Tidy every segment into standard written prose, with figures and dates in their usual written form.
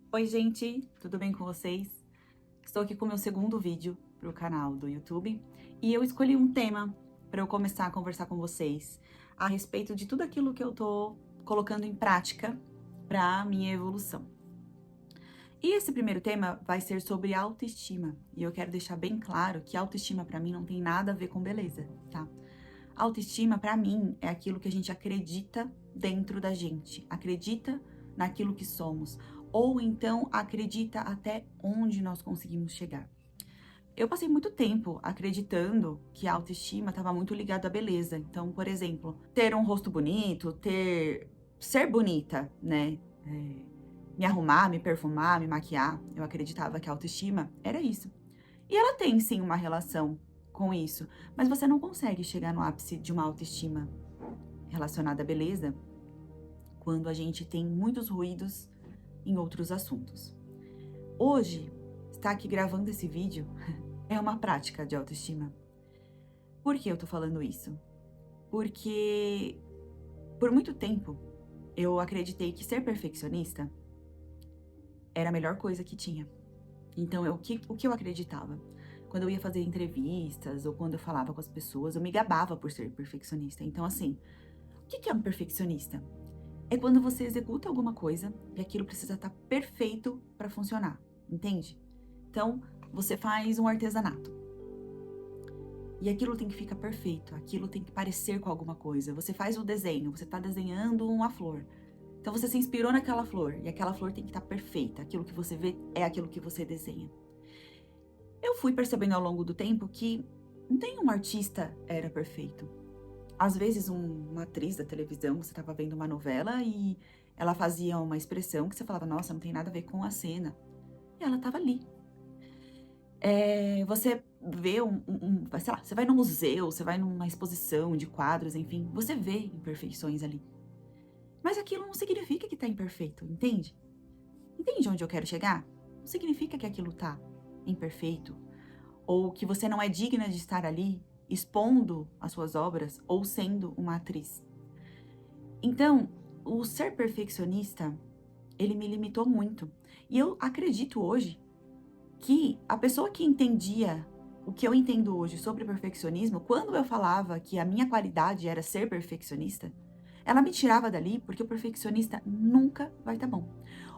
Oi, gente, tudo bem com vocês? Estou aqui com o meu segundo vídeo para o canal do YouTube e eu escolhi um tema para eu começar a conversar com vocês a respeito de tudo aquilo que eu tô colocando em prática para minha evolução. E esse primeiro tema vai ser sobre autoestima e eu quero deixar bem claro que autoestima para mim não tem nada a ver com beleza, tá? Autoestima para mim é aquilo que a gente acredita dentro da gente, acredita naquilo que somos, ou então acredita até onde nós conseguimos chegar. Eu passei muito tempo acreditando que a autoestima estava muito ligada à beleza. Então, por exemplo, ter um rosto bonito, ser bonita, né? Me arrumar, me perfumar, me maquiar. Eu acreditava que a autoestima era isso. E ela tem sim uma relação com isso, mas você não consegue chegar no ápice de uma autoestima relacionada à beleza quando a gente tem muitos ruídos em outros assuntos. Hoje, estar aqui gravando esse vídeo é uma prática de autoestima. Por que eu tô falando isso? Porque por muito tempo eu acreditei que ser perfeccionista era a melhor coisa que tinha. Então, o que eu acreditava? Quando eu ia fazer entrevistas ou quando eu falava com as pessoas, eu me gabava por ser perfeccionista. Então, assim, o que é um perfeccionista? É quando você executa alguma coisa e aquilo precisa estar perfeito para funcionar, entende? Então, você faz um artesanato e aquilo tem que ficar perfeito, aquilo tem que parecer com alguma coisa. Você faz o desenho, você está desenhando uma flor. Então, você se inspirou naquela flor e aquela flor tem que estar perfeita. Aquilo que você vê é aquilo que você desenha. Eu fui percebendo ao longo do tempo que nenhum artista era perfeito. Às vezes, uma atriz da televisão, você estava vendo uma novela e ela fazia uma expressão que você falava, nossa, não tem nada a ver com a cena. E ela estava ali. Você vê sei lá, você vai no museu, você vai numa exposição de quadros, enfim, você vê imperfeições ali. Mas aquilo não significa que está imperfeito, entende? Entende onde eu quero chegar? Não significa que aquilo está imperfeito, ou que você não é digna de estar ali expondo as suas obras ou sendo uma atriz. Então, o ser perfeccionista, ele me limitou muito. E eu acredito hoje que a pessoa que entendia o que eu entendo hoje sobre perfeccionismo, quando eu falava que a minha qualidade era ser perfeccionista, ela me tirava dali porque o perfeccionista nunca vai estar bom.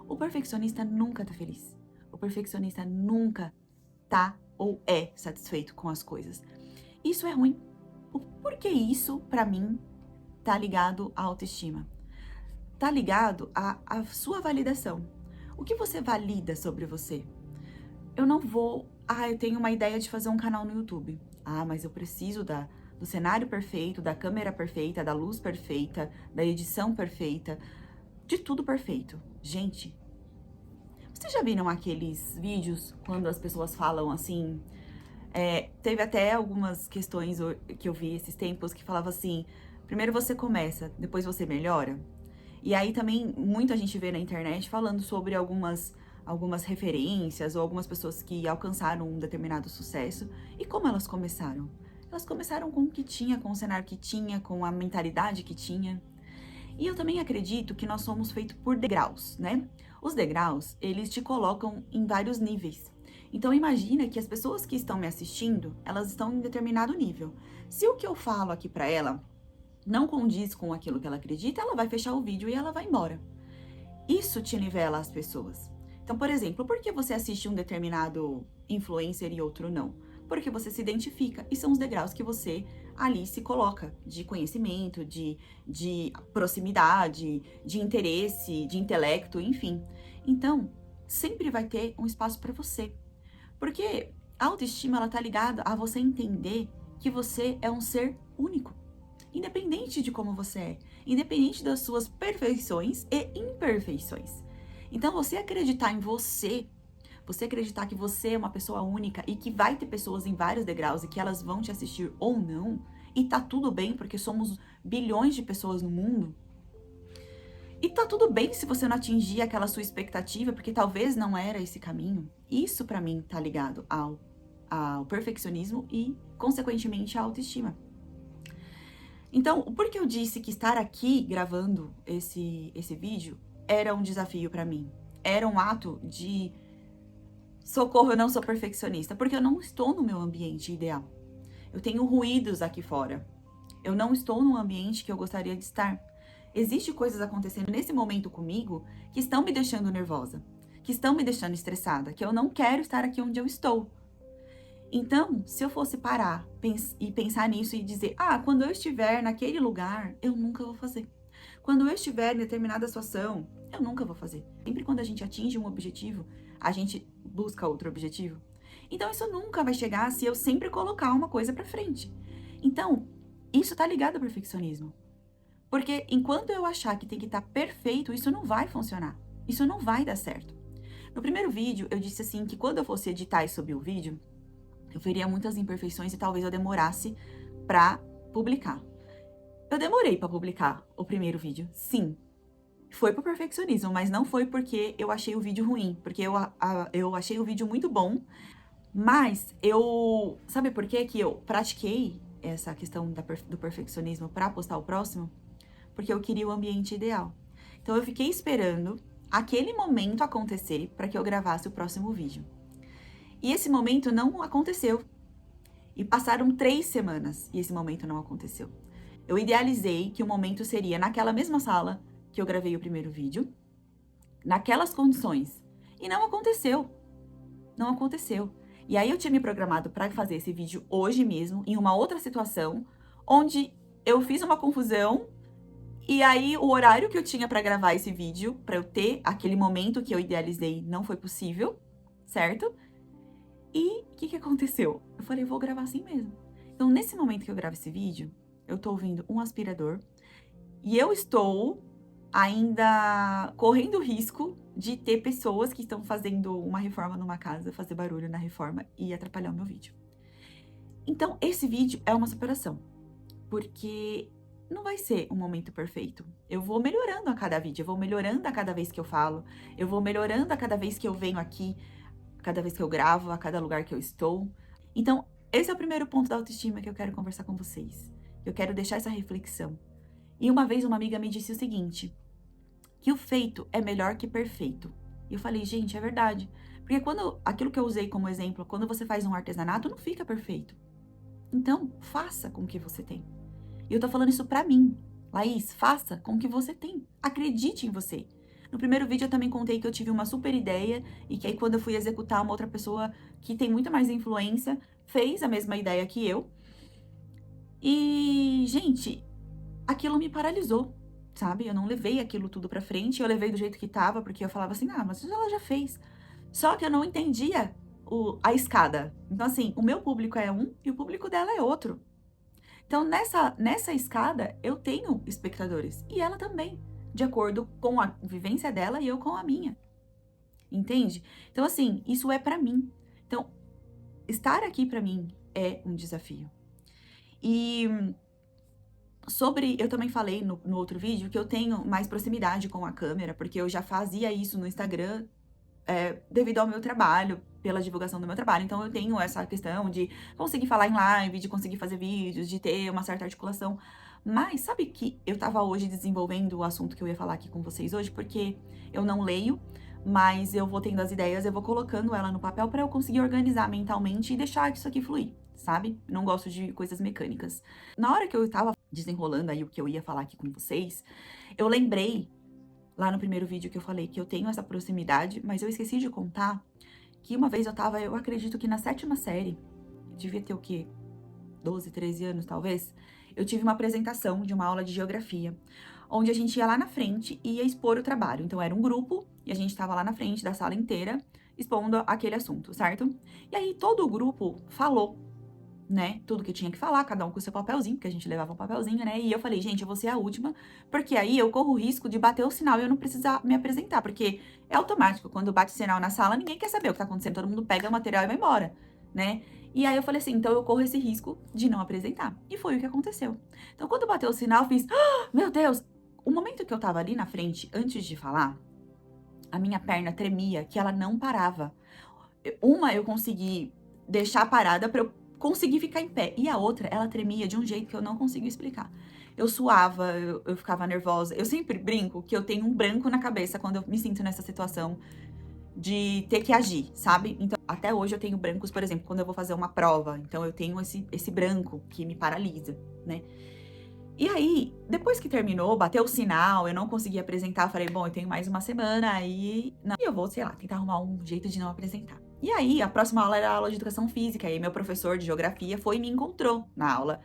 O perfeccionista nunca tá feliz. O perfeccionista nunca tá ou é satisfeito com as coisas. Isso é ruim. Por que isso, pra mim, tá ligado à autoestima? Tá ligado à sua validação. O que você valida sobre você? Eu não vou. Eu tenho uma ideia de fazer um canal no YouTube. Mas eu preciso do cenário perfeito, da câmera perfeita, da luz perfeita, da edição perfeita, de tudo perfeito. Gente, vocês já viram aqueles vídeos quando as pessoas falam assim? Teve até algumas questões que eu vi esses tempos que falava assim: primeiro você começa, depois você melhora. E aí também muita gente vê na internet falando sobre algumas referências ou algumas pessoas que alcançaram um determinado sucesso e como elas começaram. Elas começaram com o que tinha, com o cenário que tinha, com a mentalidade que tinha. E eu também acredito que nós somos feitos por degraus, né? Os degraus, eles te colocam em vários níveis. Então imagina que as pessoas que estão me assistindo, elas estão em determinado nível. Se o que eu falo aqui pra ela não condiz com aquilo que ela acredita, ela vai fechar o vídeo e ela vai embora. Isso te nivela as pessoas. Então, por exemplo, por que você assiste um determinado influencer e outro não? Porque você se identifica e são os degraus que você ali se coloca de conhecimento, de proximidade, de interesse, de intelecto, enfim. Então, sempre vai ter um espaço para você. Porque a autoestima, ela tá ligada a você entender que você é um ser único. Independente de como você é, independente das suas perfeições e imperfeições. Então, você acreditar em você acreditar que você é uma pessoa única e que vai ter pessoas em vários degraus e que elas vão te assistir ou não, e tá tudo bem porque somos bilhões de pessoas no mundo. E tá tudo bem se você não atingir aquela sua expectativa, porque talvez não era esse caminho. Isso pra mim tá ligado ao perfeccionismo e, consequentemente, à autoestima. Então, por que eu disse que estar aqui gravando esse vídeo era um desafio para mim? era um ato de socorro, eu não sou perfeccionista, porque eu não estou no meu ambiente ideal. Eu tenho ruídos aqui fora. Eu não estou num ambiente que eu gostaria de estar. Existem coisas acontecendo nesse momento comigo que estão me deixando nervosa, que estão me deixando estressada, que eu não quero estar aqui onde eu estou. Então, se eu fosse parar e pensar nisso e dizer, quando eu estiver naquele lugar, eu nunca vou fazer. Quando eu estiver em determinada situação, eu nunca vou fazer. Sempre quando a gente atinge um objetivo, a gente busca outro objetivo. Então, isso nunca vai chegar se eu sempre colocar uma coisa pra frente. Então, isso tá ligado ao perfeccionismo. Porque enquanto eu achar que tem que estar perfeito, isso não vai funcionar. Isso não vai dar certo. No primeiro vídeo, eu disse assim que quando eu fosse editar e subir o vídeo, eu veria muitas imperfeições e talvez eu demorasse pra publicar. Eu demorei pra publicar o primeiro vídeo, sim. Foi por perfeccionismo, mas não foi porque eu achei o vídeo ruim, porque eu achei o vídeo muito bom, mas eu... Sabe por que que eu pratiquei essa questão do perfeccionismo pra postar o próximo? Porque eu queria o ambiente ideal. Então eu fiquei esperando aquele momento acontecer para que eu gravasse o próximo vídeo. E esse momento não aconteceu. E passaram 3 semanas e esse momento não aconteceu. Eu idealizei que o momento seria naquela mesma sala que eu gravei o primeiro vídeo, naquelas condições. E não aconteceu. Não aconteceu. E aí eu tinha me programado para fazer esse vídeo hoje mesmo, em uma outra situação, onde eu fiz uma confusão. E aí, o horário que eu tinha pra gravar esse vídeo, pra eu ter aquele momento que eu idealizei, não foi possível, certo? E o que aconteceu? Eu falei, vou gravar assim mesmo. Então, nesse momento que eu gravo esse vídeo, eu tô ouvindo um aspirador e eu estou ainda correndo o risco de ter pessoas que estão fazendo uma reforma numa casa, fazer barulho na reforma e atrapalhar o meu vídeo. Então, esse vídeo é uma superação, porque não vai ser um momento perfeito. Eu vou melhorando a cada vídeo, eu vou melhorando a cada vez que eu falo, eu vou melhorando a cada vez que eu venho aqui, a cada vez que eu gravo, a cada lugar que eu estou. Então, esse é o primeiro ponto da autoestima que eu quero conversar com vocês. Eu quero deixar essa reflexão. E uma vez uma amiga me disse o seguinte, que o feito é melhor que perfeito. E eu falei, gente, é verdade. Porque aquilo que eu usei como exemplo, quando você faz um artesanato, não fica perfeito. Então, faça com o que você tem. E eu tô falando isso pra mim. Laís, faça com o que você tem. Acredite em você. No primeiro vídeo eu também contei que eu tive uma super ideia e que aí quando eu fui executar, uma outra pessoa que tem muito mais influência fez a mesma ideia que eu. E, gente, aquilo me paralisou, sabe? Eu não levei aquilo tudo pra frente, eu levei do jeito que tava, porque eu falava assim, mas ela já fez. Só que eu não entendia a escada. Então, assim, o meu público é um e o público dela é outro. Então, nessa escada, eu tenho espectadores. E ela também, de acordo com a vivência dela e eu com a minha. Entende? Então, assim, isso é pra mim. Então, estar aqui pra mim é um desafio. E eu também falei no outro vídeo que eu tenho mais proximidade com a câmera, porque eu já fazia isso no Instagram devido ao meu trabalho, pela divulgação do meu trabalho. Então, eu tenho essa questão de conseguir falar em live, de conseguir fazer vídeos, de ter uma certa articulação. Mas sabe que eu tava hoje desenvolvendo o assunto que eu ia falar aqui com vocês hoje, porque eu não leio, mas eu vou tendo as ideias, eu vou colocando ela no papel para eu conseguir organizar mentalmente e deixar isso aqui fluir, sabe? Não gosto de coisas mecânicas. Na hora que eu tava desenrolando aí o que eu ia falar aqui com vocês, eu lembrei lá no primeiro vídeo que eu falei que eu tenho essa proximidade, mas eu esqueci de contar que uma vez eu acredito que na 7ª série, devia ter o quê? 12, 13 anos talvez, eu tive uma apresentação de uma aula de geografia, onde a gente ia lá na frente e ia expor o trabalho. Então era um grupo e a gente tava lá na frente da sala inteira expondo aquele assunto, certo? E aí todo o grupo falou, né, tudo que tinha que falar, cada um com o seu papelzinho, porque a gente levava um papelzinho, né, e eu falei, gente, eu vou ser a última, porque aí eu corro o risco de bater o sinal e eu não precisar me apresentar, porque é automático, quando bate sinal na sala, ninguém quer saber o que tá acontecendo, todo mundo pega o material e vai embora, né, e aí eu falei assim, então eu corro esse risco de não apresentar, e foi o que aconteceu. Então quando bateu o sinal, eu fiz, meu Deus, o momento que eu tava ali na frente, antes de falar, a minha perna tremia, que ela não parava. Eu consegui deixar parada pra eu conseguir ficar em pé. E a outra, ela tremia de um jeito que eu não consigo explicar. Eu suava, eu ficava nervosa. Eu sempre brinco que eu tenho um branco na cabeça quando eu me sinto nessa situação de ter que agir, sabe? Então, até hoje eu tenho brancos, por exemplo, quando eu vou fazer uma prova. Então, eu tenho esse branco que me paralisa, né? E aí, depois que terminou, bateu o sinal, eu não consegui apresentar, eu falei, bom, eu tenho mais uma semana, aí não, e eu vou, sei lá, tentar arrumar um jeito de não apresentar. E aí, a próxima aula era a aula de educação física, e aí meu professor de geografia foi e me encontrou na aula.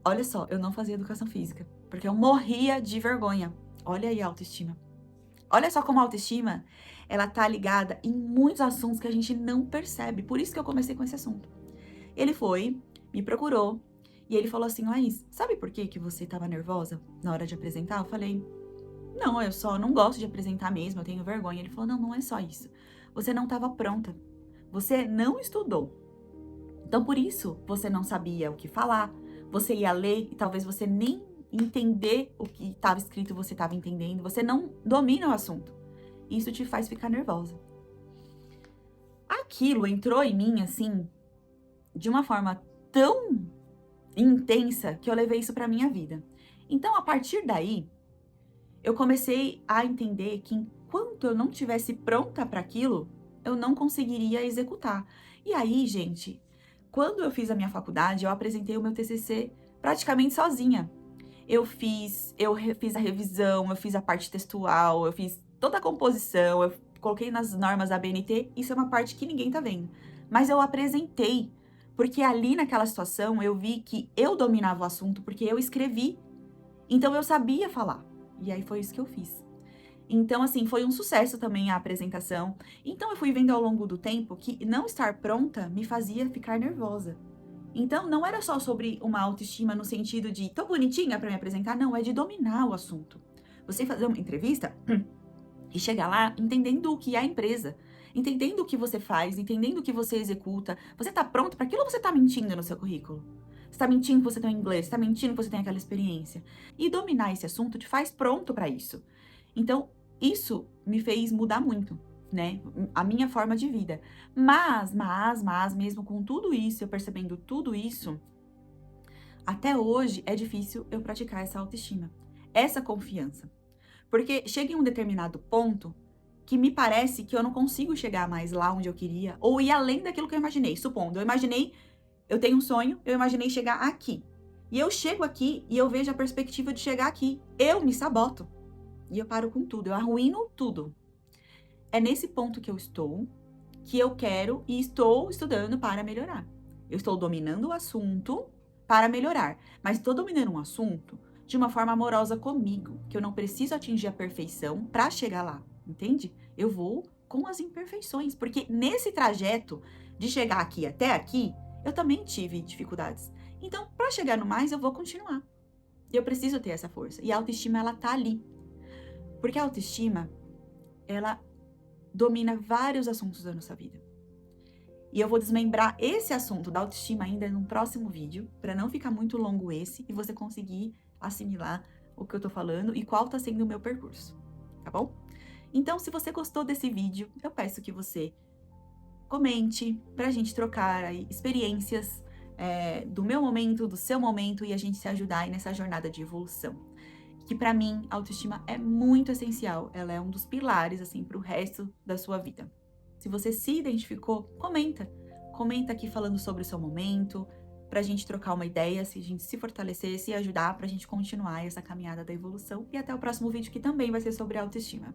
Olha só, eu não fazia educação física, porque eu morria de vergonha. Olha aí a autoestima. Olha só como a autoestima, ela tá ligada em muitos assuntos que a gente não percebe. Por isso que eu comecei com esse assunto. Ele foi, me procurou, e ele falou assim, Laís, sabe por que você estava nervosa na hora de apresentar? Eu falei, não, eu só não gosto de apresentar mesmo, eu tenho vergonha. Ele falou, não, não é só isso. Você não estava pronta. Você não estudou. Então, por isso, você não sabia o que falar. Você ia ler e talvez você nem entender o que estava escrito, você estava entendendo. Você não domina o assunto. Isso te faz ficar nervosa. Aquilo entrou em mim, assim, de uma forma tão intensa que eu levei isso para minha vida. Então, a partir daí, eu comecei a entender que enquanto eu não tivesse pronta para aquilo, eu não conseguiria executar. E aí, gente, quando eu fiz a minha faculdade, eu apresentei o meu TCC praticamente sozinha. Eu fiz a revisão, eu fiz a parte textual, eu fiz toda a composição, eu coloquei nas normas da ABNT, isso é uma parte que ninguém tá vendo. Mas eu apresentei, porque ali naquela situação eu vi que eu dominava o assunto, porque eu escrevi, então eu sabia falar. E aí foi isso que eu fiz. Então, assim, foi um sucesso também a apresentação. Então, eu fui vendo ao longo do tempo que não estar pronta me fazia ficar nervosa. Então, não era só sobre uma autoestima no sentido de tô bonitinha para me apresentar, não, é de dominar o assunto. Você fazer uma entrevista e chegar lá entendendo o que é a empresa, entendendo o que você faz, entendendo o que você executa. Você tá pronto para aquilo ou você tá mentindo no seu currículo? Você tá mentindo que você tem inglês, você tá mentindo que você tem aquela experiência. E dominar esse assunto te faz pronto para isso. Então, isso me fez mudar muito, né? A minha forma de vida. Mas, mesmo com tudo isso, eu percebendo tudo isso, até hoje é difícil eu praticar essa autoestima, essa confiança. Porque chega em um determinado ponto que me parece que eu não consigo chegar mais lá onde eu queria, ou ir além daquilo que eu imaginei. Supondo, eu tenho um sonho, eu imaginei chegar aqui. E eu chego aqui e eu vejo a perspectiva de chegar aqui. Eu me saboto. E eu paro com tudo, eu arruino tudo. É nesse ponto que eu quero e estou estudando para melhorar. Eu estou dominando o assunto para melhorar, mas estou dominando um assunto de uma forma amorosa comigo, que eu não preciso atingir a perfeição para chegar lá, entende? Eu vou com as imperfeições, porque nesse trajeto de chegar aqui até aqui, eu também tive dificuldades. Então, para chegar no mais, eu vou continuar. Eu preciso ter essa força. E a autoestima, ela tá ali. Porque a autoestima, ela domina vários assuntos da nossa vida. E eu vou desmembrar esse assunto da autoestima ainda num próximo vídeo, para não ficar muito longo esse, e você conseguir assimilar o que eu tô falando e qual tá sendo o meu percurso, tá bom? Então, se você gostou desse vídeo, eu peço que você comente, pra gente trocar aí experiências do meu momento, do seu momento, e a gente se ajudar aí nessa jornada de evolução. Que pra mim, a autoestima é muito essencial, ela é um dos pilares, assim, pro resto da sua vida. Se você se identificou, comenta aqui falando sobre o seu momento, pra gente trocar uma ideia, se a gente se fortalecer, se ajudar pra gente continuar essa caminhada da evolução, e até o próximo vídeo que também vai ser sobre autoestima.